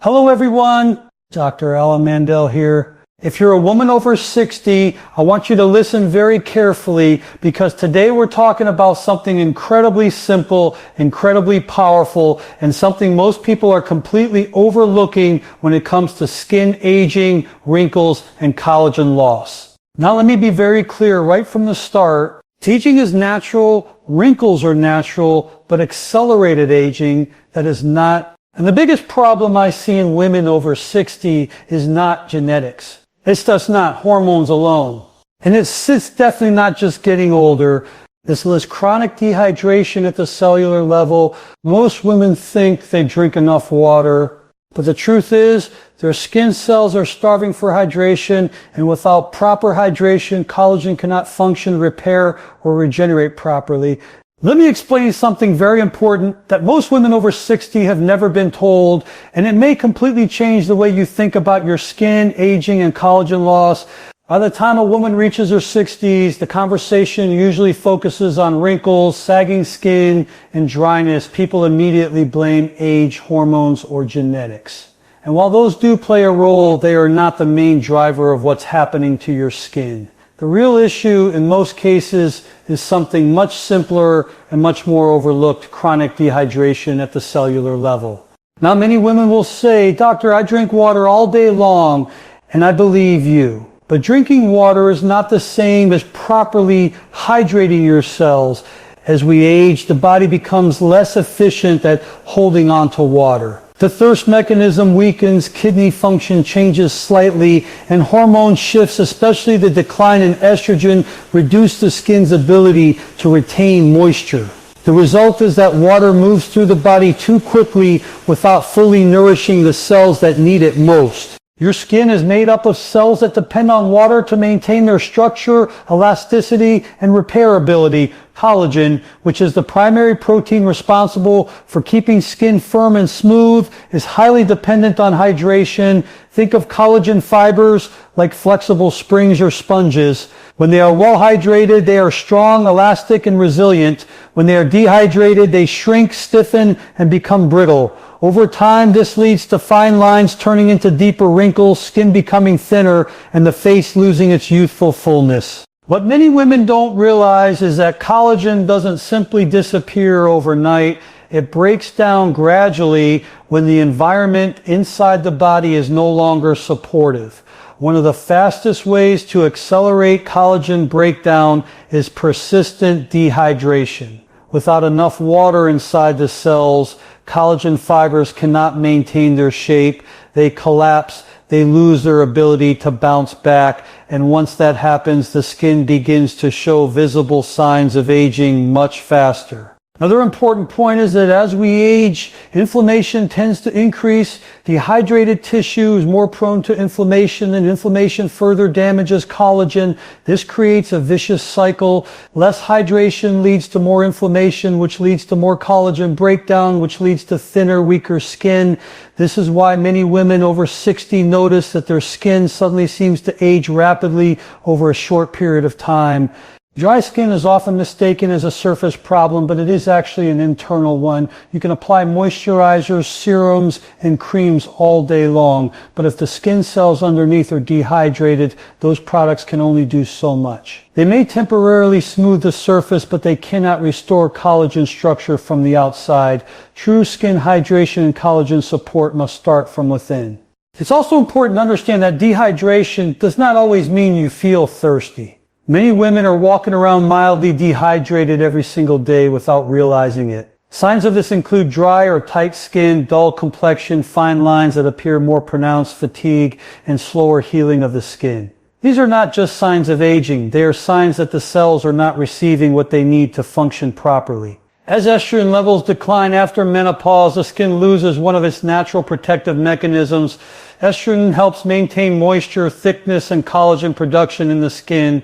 Hello everyone, Dr. Mandell here. If you're a woman over 60, I want you to listen very carefully because today we're talking about something incredibly simple, incredibly powerful, and something most people are completely overlooking when it comes to skin aging, wrinkles, and collagen loss. Now let me be very clear right from the start. Aging is natural, wrinkles are natural, but accelerated aging, that is not. And the biggest problem I see in women over 60 is not genetics. It's just not hormones alone. And it's definitely not just getting older. This chronic dehydration at the cellular level. Most women think they drink enough water. But the truth is, their skin cells are starving for hydration, and without proper hydration, collagen cannot function, repair, or regenerate properly. Let me explain something very important that most women over 60 have never been told, and it may completely change the way you think about your skin, aging, and collagen loss. By the time a woman reaches her 60s, the conversation usually focuses on wrinkles, sagging skin, and dryness. People immediately blame age, hormones, or genetics. And while those do play a role, they are not the main driver of what's happening to your skin. The real issue in most cases is something much simpler and much more overlooked: chronic dehydration at the cellular level. Now, many women will say, "Doctor, I drink water all day long," and I believe you. But drinking water is not the same as properly hydrating your cells. As we age, the body becomes less efficient at holding on to water. The thirst mechanism weakens, kidney function changes slightly, and hormone shifts, especially the decline in estrogen, reduce the skin's ability to retain moisture. The result is that water moves through the body too quickly without fully nourishing the cells that need it most. Your skin is made up of cells that depend on water to maintain their structure, elasticity, and repairability. Collagen, which is the primary protein responsible for keeping skin firm and smooth, is highly dependent on hydration. Think of collagen fibers like flexible springs or sponges. When they are well hydrated, they are strong, elastic, and resilient. When they are dehydrated, they shrink, stiffen, and become brittle. Over time, this leads to fine lines turning into deeper wrinkles, skin becoming thinner, and the face losing its youthful fullness. What many women don't realize is that collagen doesn't simply disappear overnight. It breaks down gradually when the environment inside the body is no longer supportive. One of the fastest ways to accelerate collagen breakdown is persistent dehydration. Without enough water inside the cells, collagen fibers cannot maintain their shape. They collapse. They lose their ability to bounce back. And once that happens, the skin begins to show visible signs of aging much faster. Another important point is that as we age, inflammation tends to increase. Dehydrated tissue is more prone to inflammation, and inflammation further damages collagen. This creates a vicious cycle. Less hydration leads to more inflammation, which leads to more collagen breakdown, which leads to thinner, weaker skin. This is why many women over 60 notice that their skin suddenly seems to age rapidly over a short period of time. Dry skin is often mistaken as a surface problem, but it is actually an internal one. You can apply moisturizers, serums, and creams all day long, but if the skin cells underneath are dehydrated, those products can only do so much. They may temporarily smooth the surface, but they cannot restore collagen structure from the outside. True skin hydration and collagen support must start from within. It's also important to understand that dehydration does not always mean you feel thirsty. Many women are walking around mildly dehydrated every single day without realizing it. Signs of this include dry or tight skin, dull complexion, fine lines that appear more pronounced, fatigue, and slower healing of the skin. These are not just signs of aging. They are signs that the cells are not receiving what they need to function properly. As estrogen levels decline after menopause, the skin loses one of its natural protective mechanisms. Estrogen helps maintain moisture, thickness, and collagen production in the skin.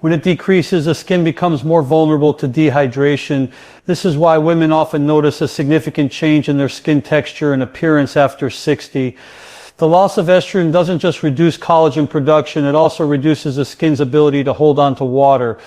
When it decreases, the skin becomes more vulnerable to dehydration. This is why women often notice a significant change in their skin texture and appearance after 60. The loss of estrogen doesn't just reduce collagen production, it also reduces the skin's ability to hold on to water.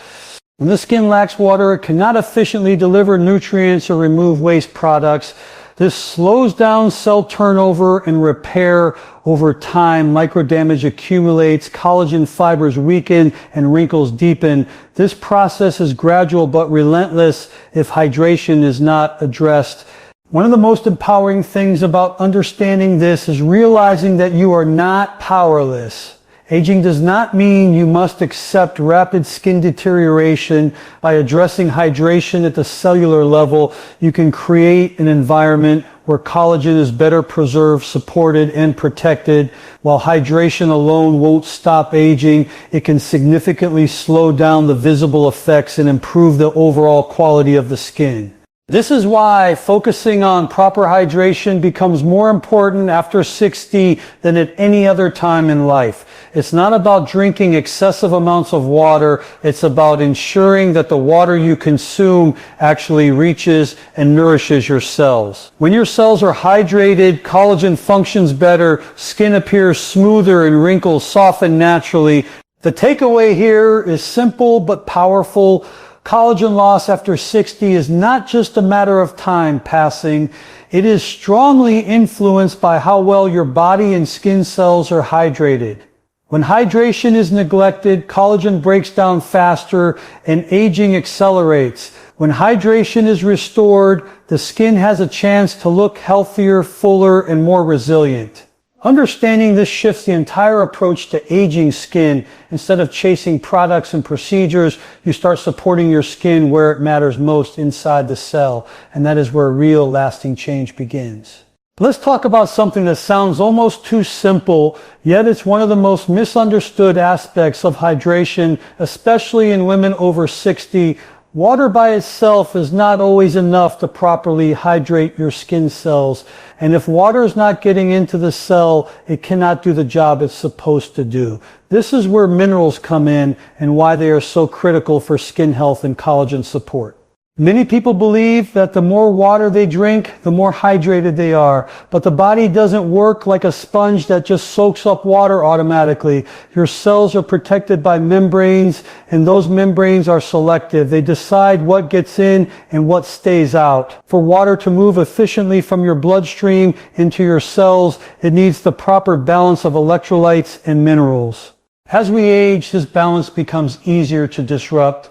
When the skin lacks water, it cannot efficiently deliver nutrients or remove waste products. This slows down cell turnover and repair over time. Microdamage accumulates, collagen fibers weaken, and wrinkles deepen. This process is gradual but relentless if hydration is not addressed. One of the most empowering things about understanding this is realizing that you are not powerless. Aging does not mean you must accept rapid skin deterioration. By addressing hydration at the cellular level, you can create an environment where collagen is better preserved, supported, and protected. While hydration alone won't stop aging, it can significantly slow down the visible effects and improve the overall quality of the skin. This is why focusing on proper hydration becomes more important after 60 than at any other time in life. It's not about drinking excessive amounts of water. It's about ensuring that the water you consume actually reaches and nourishes your cells. When your cells are hydrated, collagen functions better, skin appears smoother, and wrinkles soften naturally. The takeaway here is simple but powerful. Collagen loss after 60 is not just a matter of time passing. It is strongly influenced by how well your body and skin cells are hydrated. When hydration is neglected, collagen breaks down faster and aging accelerates. When hydration is restored, the skin has a chance to look healthier, fuller, and more resilient. Understanding this shifts the entire approach to aging skin. Instead of chasing products and procedures, you start supporting your skin where it matters most, inside the cell. And that is where real lasting change begins. Let's talk about something that sounds almost too simple, yet it's one of the most misunderstood aspects of hydration, especially in women over 60. Water by itself is not always enough to properly hydrate your skin cells. And if water is not getting into the cell, it cannot do the job it's supposed to do. This is where minerals come in and why they are so critical for skin health and collagen support. Many people believe that the more water they drink, the more hydrated they are. But the body doesn't work like a sponge that just soaks up water automatically. Your cells are protected by membranes, and those membranes are selective. They decide what gets in and what stays out. For water to move efficiently from your bloodstream into your cells, it needs the proper balance of electrolytes and minerals. As we age, this balance becomes easier to disrupt.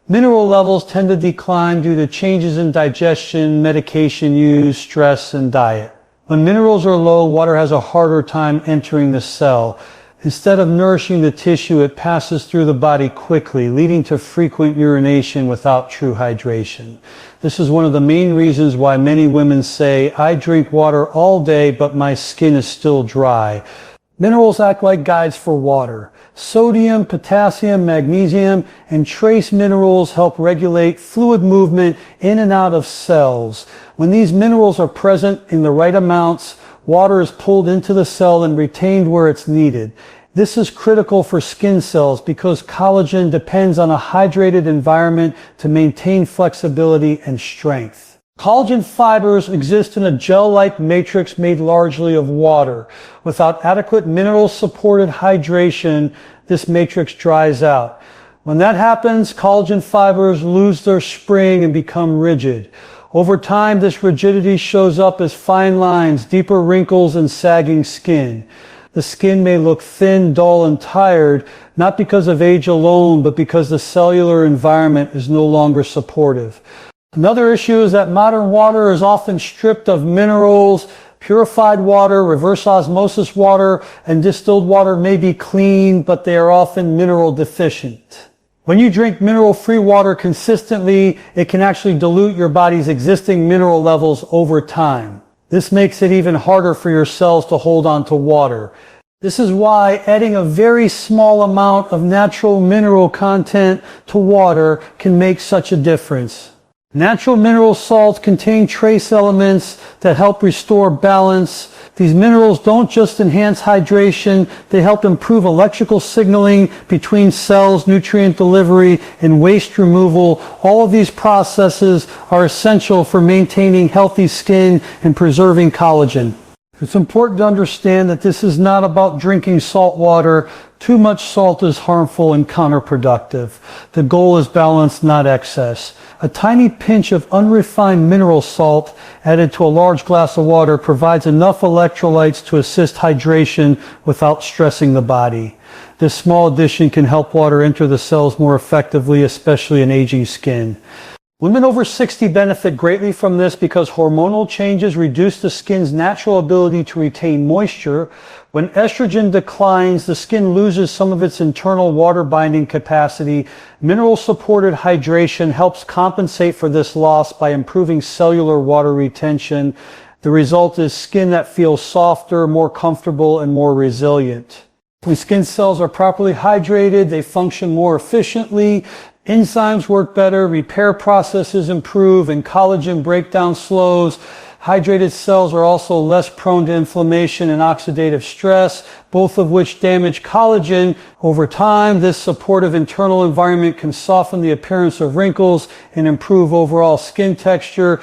Mineral levels tend to decline due to changes in digestion, medication use, stress, and diet. When minerals are low, water has a harder time entering the cell. Instead of nourishing the tissue, it passes through the body quickly, leading to frequent urination without true hydration. This is one of the main reasons why many women say, "I drink water all day, but my skin is still dry." Minerals act like guides for water. Sodium, potassium, magnesium, and trace minerals help regulate fluid movement in and out of cells. When these minerals are present in the right amounts, water is pulled into the cell and retained where it's needed. This is critical for skin cells because collagen depends on a hydrated environment to maintain flexibility and strength. Collagen fibers exist in a gel-like matrix made largely of water. Without adequate mineral-supported hydration, this matrix dries out. When that happens, collagen fibers lose their spring and become rigid. Over time, this rigidity shows up as fine lines, deeper wrinkles, and sagging skin. The skin may look thin, dull, and tired, not because of age alone, but because the cellular environment is no longer supportive. Another issue is that modern water is often stripped of minerals. Purified water, reverse osmosis water, and distilled water may be clean, but they are often mineral deficient. When you drink mineral-free water consistently, it can actually dilute your body's existing mineral levels over time. This makes it even harder for your cells to hold on to water. This is why adding a very small amount of natural mineral content to water can make such a difference. Natural mineral salts contain trace elements that help restore balance. These minerals don't just enhance hydration, they help improve electrical signaling between cells, nutrient delivery, and waste removal. All of these processes are essential for maintaining healthy skin and preserving collagen. It's important to understand that this is not about drinking salt water. Too much salt is harmful and counterproductive. The goal is balance, not excess. A tiny pinch of unrefined mineral salt added to a large glass of water provides enough electrolytes to assist hydration without stressing the body. This small addition can help water enter the cells more effectively, especially in aging skin. Women over 60 benefit greatly from this because hormonal changes reduce the skin's natural ability to retain moisture. When estrogen declines, the skin loses some of its internal water binding capacity. Mineral-supported hydration helps compensate for this loss by improving cellular water retention. The result is skin that feels softer, more comfortable, and more resilient. When skin cells are properly hydrated, they function more efficiently. Enzymes work better, repair processes improve, and collagen breakdown slows. Hydrated cells are also less prone to inflammation and oxidative stress, both of which damage collagen. Over time, this supportive internal environment can soften the appearance of wrinkles and improve overall skin texture.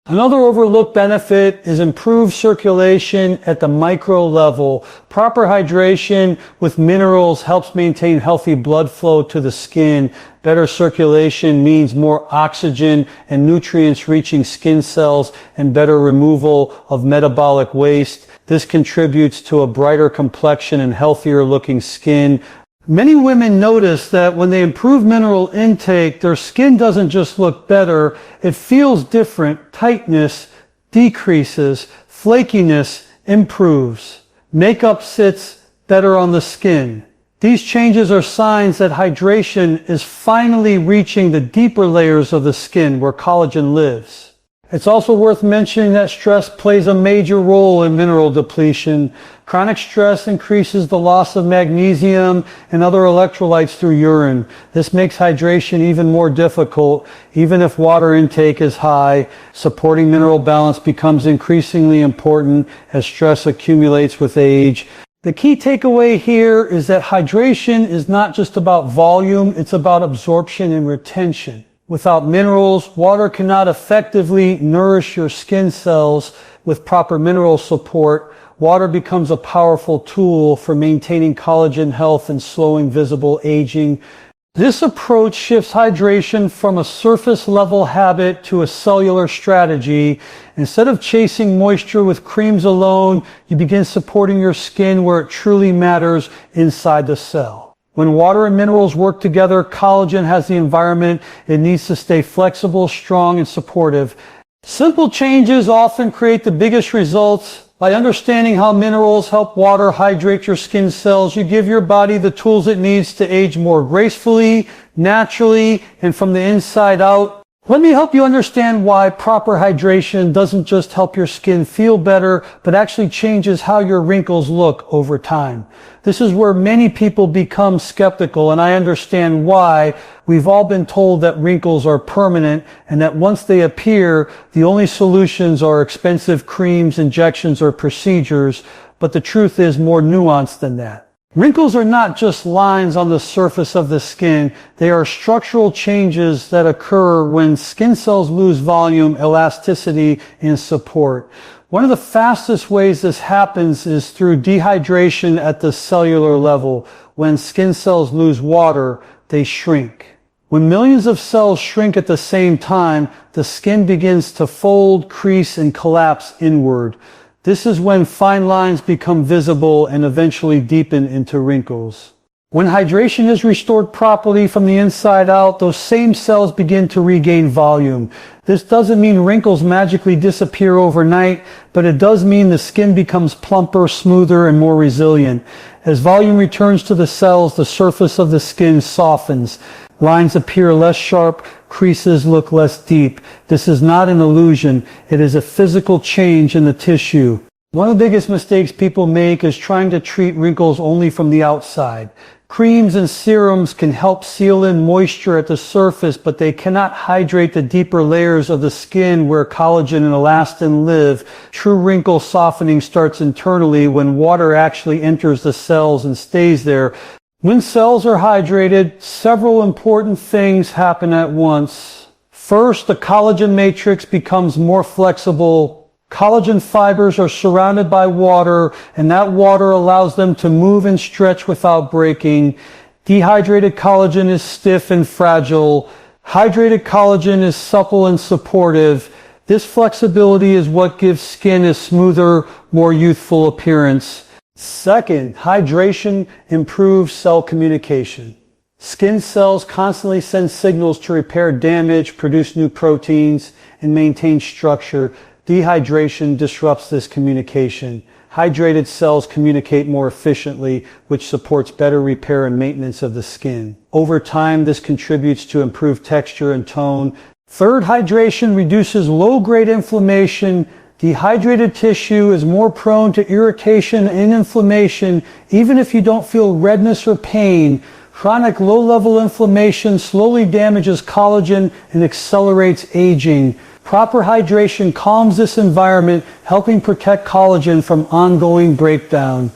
Another overlooked benefit is improved circulation at the micro level. Proper hydration with minerals helps maintain healthy blood flow to the skin. Better circulation means more oxygen and nutrients reaching skin cells and better removal of metabolic waste. This contributes to a brighter complexion and healthier looking skin. Many women notice that when they improve mineral intake, their skin doesn't just look better, it feels different. Tightness decreases, flakiness improves. Makeup sits better on the skin. These changes are signs that hydration is finally reaching the deeper layers of the skin where collagen lives. It's also worth mentioning that stress plays a major role in mineral depletion. Chronic stress increases the loss of magnesium and other electrolytes through urine. This makes hydration even more difficult, even if water intake is high. Supporting mineral balance becomes increasingly important as stress accumulates with age. The key takeaway here is that hydration is not just about volume, it's about absorption and retention. Without minerals, water cannot effectively nourish your skin cells. With proper mineral support, water becomes a powerful tool for maintaining collagen health and slowing visible aging. This approach shifts hydration from a surface level habit to a cellular strategy. Instead of chasing moisture with creams alone, you begin supporting your skin where it truly matters, inside the cell. When water and minerals work together, collagen has the environment it needs to stay flexible, strong, and supportive. Simple changes often create the biggest results. By understanding how minerals help water hydrate your skin cells, you give your body the tools it needs to age more gracefully, naturally, and from the inside out. Let me help you understand why proper hydration doesn't just help your skin feel better, but actually changes how your wrinkles look over time. This is where many people become skeptical, and I understand why. We've all been told that wrinkles are permanent and that once they appear, the only solutions are expensive creams, injections, or procedures, but the truth is more nuanced than that. Wrinkles are not just lines on the surface of the skin. They are structural changes that occur when skin cells lose volume, elasticity, and support. One of the fastest ways this happens is through dehydration at the cellular level. When skin cells lose water, they shrink. When millions of cells shrink at the same time, the skin begins to fold, crease, and collapse inward. This is when fine lines become visible and eventually deepen into wrinkles. When hydration is restored properly from the inside out, those same cells begin to regain volume. This doesn't mean wrinkles magically disappear overnight, but it does mean the skin becomes plumper, smoother, and more resilient. As volume returns to the cells, the surface of the skin softens. Lines appear less sharp, creases look less deep. This is not an illusion. It is a physical change in the tissue. One of the biggest mistakes people make is trying to treat wrinkles only from the outside. Creams and serums can help seal in moisture at the surface, but they cannot hydrate the deeper layers of the skin where collagen and elastin live. True wrinkle softening starts internally when water actually enters the cells and stays there. When cells are hydrated, several important things happen at once. First, the collagen matrix becomes more flexible. Collagen fibers are surrounded by water, and that water allows them to move and stretch without breaking. Dehydrated collagen is stiff and fragile. Hydrated collagen is supple and supportive. This flexibility is what gives skin a smoother, more youthful appearance. Second, hydration improves cell communication. Skin cells constantly send signals to repair damage, produce new proteins, and maintain structure. Dehydration disrupts this communication. Hydrated cells communicate more efficiently, which supports better repair and maintenance of the skin. Over time, this contributes to improved texture and tone. Third, hydration reduces low-grade inflammation. Dehydrated tissue is more prone to irritation and inflammation, even if you don't feel redness or pain. Chronic low-level inflammation slowly damages collagen and accelerates aging. Proper hydration calms this environment, helping protect collagen from ongoing breakdown.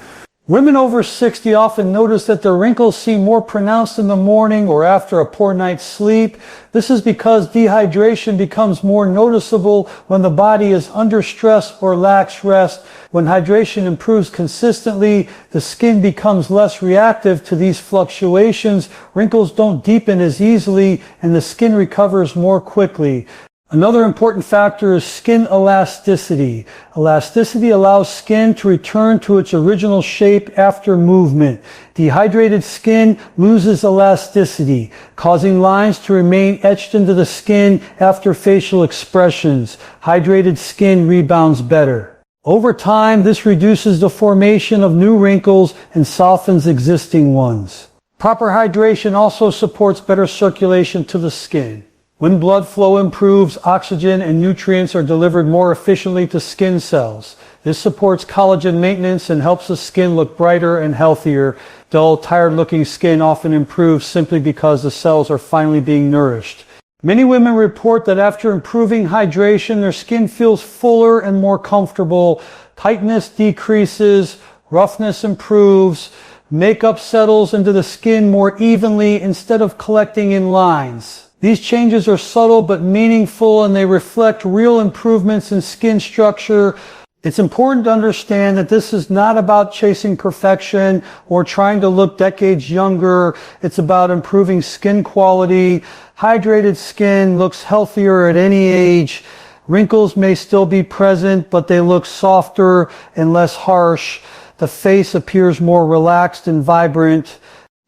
Women over 60 often notice that their wrinkles seem more pronounced in the morning or after a poor night's sleep. This is because dehydration becomes more noticeable when the body is under stress or lacks rest. When hydration improves consistently, the skin becomes less reactive to these fluctuations. Wrinkles don't deepen as easily, and the skin recovers more quickly. Another important factor is skin elasticity. Elasticity allows skin to return to its original shape after movement. Dehydrated skin loses elasticity, causing lines to remain etched into the skin after facial expressions. Hydrated skin rebounds better. Over time, this reduces the formation of new wrinkles and softens existing ones. Proper hydration also supports better circulation to the skin. When blood flow improves, oxygen and nutrients are delivered more efficiently to skin cells. This supports collagen maintenance and helps the skin look brighter and healthier. Dull, tired-looking skin often improves simply because the cells are finally being nourished. Many women report that after improving hydration, their skin feels fuller and more comfortable. Tightness decreases, roughness improves, makeup settles into the skin more evenly instead of collecting in lines. These changes are subtle but meaningful, and they reflect real improvements in skin structure. It's important to understand that this is not about chasing perfection or trying to look decades younger. It's about improving skin quality. Hydrated skin looks healthier at any age. Wrinkles may still be present, but they look softer and less harsh. The face appears more relaxed and vibrant.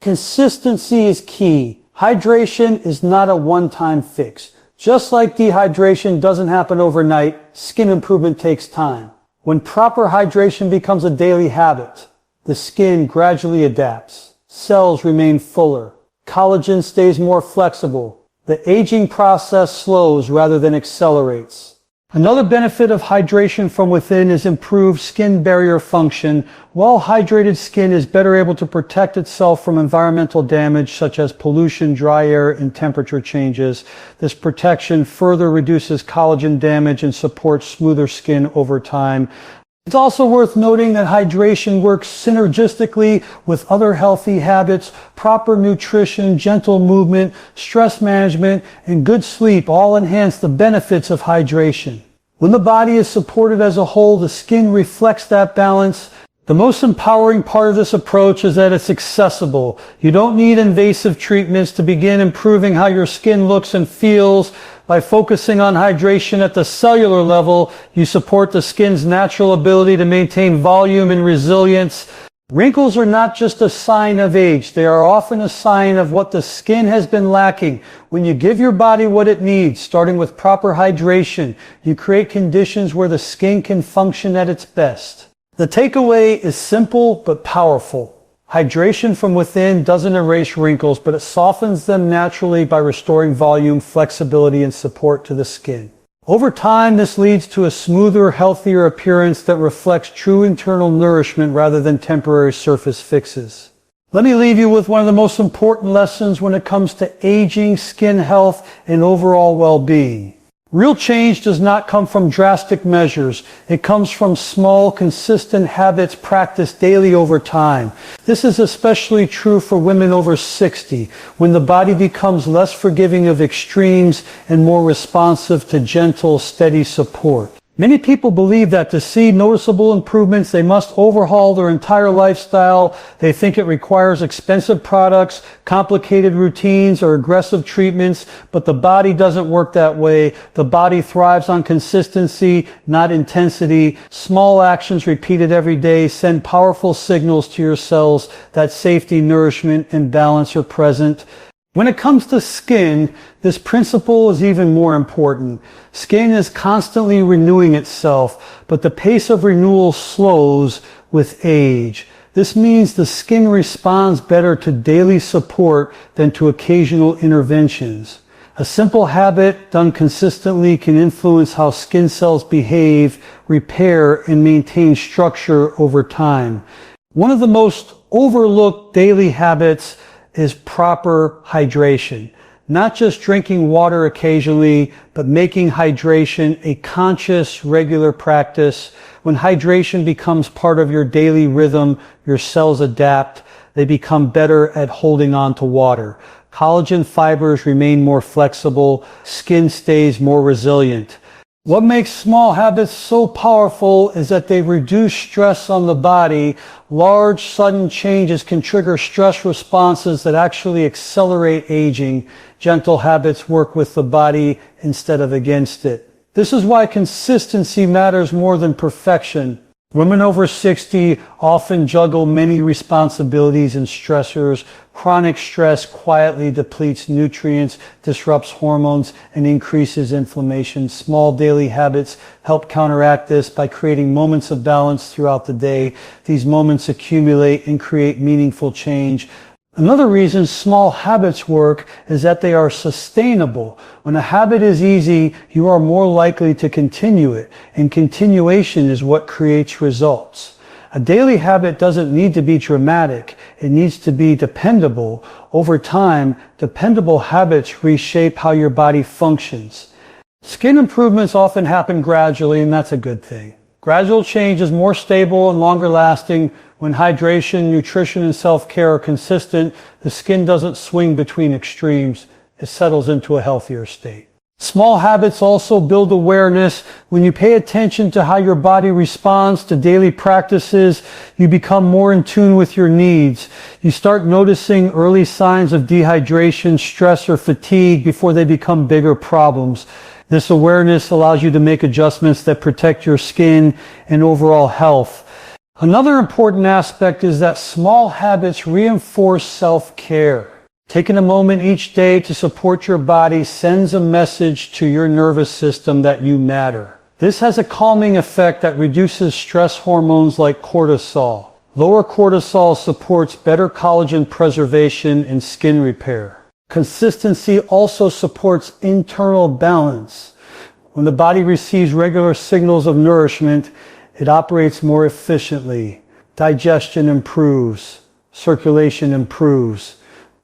Consistency is key. Hydration is not a one-time fix. Just like dehydration doesn't happen overnight, skin improvement takes time. When proper hydration becomes a daily habit, the skin gradually adapts. Cells remain fuller. Collagen stays more flexible. The aging process slows rather than accelerates. Another benefit of hydration from within is improved skin barrier function. Well-hydrated skin is better able to protect itself from environmental damage such as pollution, dry air, and temperature changes. This protection further reduces collagen damage and supports smoother skin over time. It's also worth noting that hydration works synergistically with other healthy habits. Proper nutrition, gentle movement, stress management, and good sleep all enhance the benefits of hydration. When the body is supported as a whole, the skin reflects that balance. The most empowering part of this approach is that it's accessible. You don't need invasive treatments to begin improving how your skin looks and feels. By focusing on hydration at the cellular level, you support the skin's natural ability to maintain volume and resilience. Wrinkles are not just a sign of age. They are often a sign of what the skin has been lacking. When you give your body what it needs, starting with proper hydration, you create conditions where the skin can function at its best. The takeaway is simple but powerful. Hydration from within doesn't erase wrinkles, but it softens them naturally by restoring volume, flexibility, and support to the skin. Over time, this leads to a smoother, healthier appearance that reflects true internal nourishment rather than temporary surface fixes. Let me leave you with one of the most important lessons when it comes to aging, skin health, and overall well-being. Real change does not come from drastic measures. It comes from small, consistent habits practiced daily over time. This is especially true for women over 60, when the body becomes less forgiving of extremes and more responsive to gentle, steady support. Many people believe that to see noticeable improvements, they must overhaul their entire lifestyle. They think it requires expensive products, complicated routines, or aggressive treatments, but the body doesn't work that way. The body thrives on consistency, not intensity. Small actions repeated every day send powerful signals to your cells that safety, nourishment, and balance are present. When it comes to skin, this principle is even more important. Skin is constantly renewing itself, but the pace of renewal slows with age. This means the skin responds better to daily support than to occasional interventions. A simple habit done consistently can influence how skin cells behave, repair, and maintain structure over time. One of the most overlooked daily habits is proper hydration. Not just drinking water occasionally, but making hydration a conscious, regular practice. When hydration becomes part of your daily rhythm, your cells adapt. They become better at holding on to water. Collagen fibers remain more flexible. Skin stays more resilient. What makes small habits so powerful is that they reduce stress on the body. Large, sudden changes can trigger stress responses that actually accelerate aging. Gentle habits work with the body instead of against it. This is why consistency matters more than perfection. Women over 60 often juggle many responsibilities and stressors. Chronic stress quietly depletes nutrients, disrupts hormones, and increases inflammation. Small daily habits help counteract this by creating moments of balance throughout the day. These moments accumulate and create meaningful change. Another reason small habits work is that they are sustainable. When a habit is easy, you are more likely to continue it, and continuation is what creates results. A daily habit doesn't need to be dramatic. It needs to be dependable. Over time, dependable habits reshape how your body functions. Skin improvements often happen gradually, and that's a good thing. Gradual change is more stable and longer lasting. When hydration, nutrition, and self-care are consistent, the skin doesn't swing between extremes. It settles into a healthier state. Small habits also build awareness. When you pay attention to how your body responds to daily practices, you become more in tune with your needs. You start noticing early signs of dehydration, stress, or fatigue before they become bigger problems. This awareness allows you to make adjustments that protect your skin and overall health. Another important aspect is that small habits reinforce self-care. Taking a moment each day to support your body sends a message to your nervous system that you matter. This has a calming effect that reduces stress hormones like cortisol. Lower cortisol supports better collagen preservation and skin repair. Consistency also supports internal balance. When the body receives regular signals of nourishment, it operates more efficiently. Digestion improves. Circulation improves.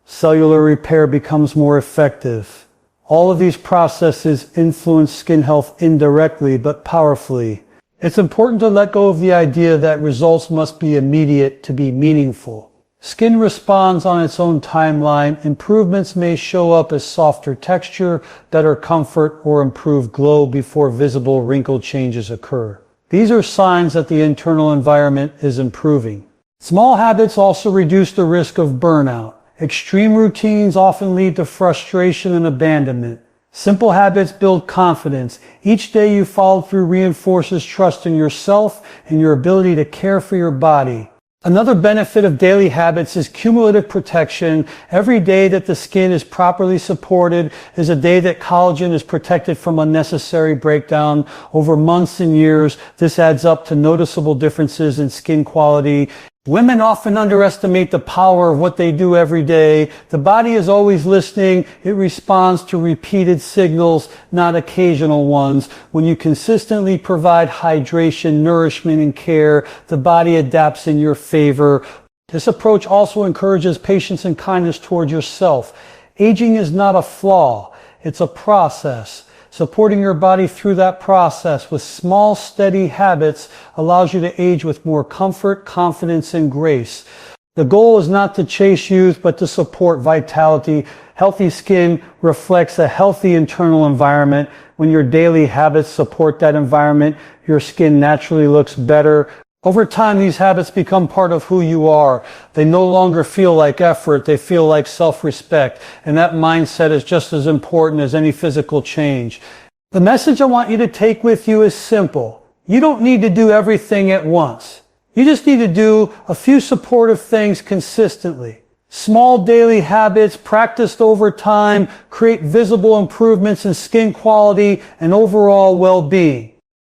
Cellular repair becomes more effective. All of these processes influence skin health indirectly but powerfully. It's important to let go of the idea that results must be immediate to be meaningful. Skin responds on its own timeline. Improvements may show up as softer texture, better comfort, or improved glow before visible wrinkle changes occur. These are signs that the internal environment is improving. Small habits also reduce the risk of burnout. Extreme routines often lead to frustration and abandonment. Simple habits build confidence. Each day you follow through reinforces trust in yourself and your ability to care for your body. Another benefit of daily habits is cumulative protection. Every day that the skin is properly supported is a day that collagen is protected from unnecessary breakdown. Over months and years, this adds up to noticeable differences in skin quality. Women often underestimate the power of what they do every day. The body is always listening. It responds to repeated signals, not occasional ones. When you consistently provide hydration, nourishment, and care, the body adapts in your favor. This approach also encourages patience and kindness toward yourself. Aging is not a flaw. It's a process. Supporting your body through that process with small, steady habits allows you to age with more comfort, confidence, and grace. The goal is not to chase youth, but to support vitality. Healthy skin reflects a healthy internal environment. When your daily habits support that environment, your skin naturally looks better. Over time, these habits become part of who you are. They no longer feel like effort, they feel like self-respect. And that mindset is just as important as any physical change. The message I want you to take with you is simple. You don't need to do everything at once. You just need to do a few supportive things consistently. Small daily habits practiced over time create visible improvements in skin quality and overall well-being.